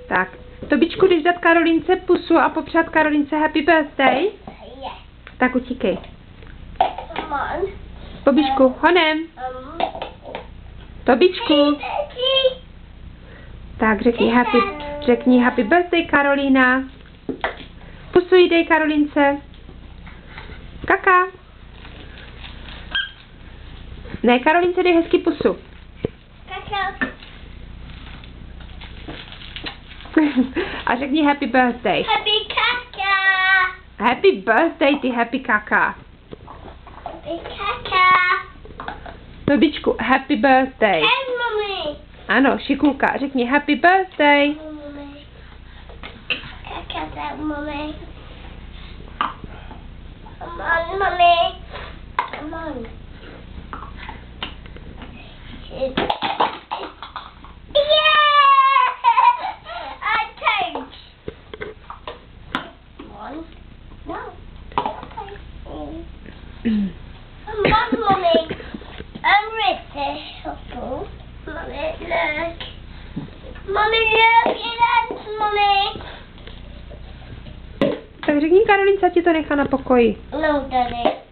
Tak, Tobičku, jdeš dát Karolince pusu a popřát Karolince happy birthday? Tak utíkej. Tobičku, honem. Tobičku. Tak řekni happy birthday, Karolína. Pusu jí dej Karolince. Kaka. Ne, Karolince, dej hezky pusu. Kaka. A řekni happy birthday. Happy kaka. Happy birthday, ty happy kaka. Happy kaka. Tobičku, happy birthday. Hey, mommy. Ano, šikulka, řekni happy birthday. Mommy. Kaka, that mommy. Come on, mommy. Come on. Come on, mommy. I'm ready. Mommy, look. Mommy, look. It's mommy. Tak řekni Karolince, ať ti to nechá na pokoji. No, Daddy.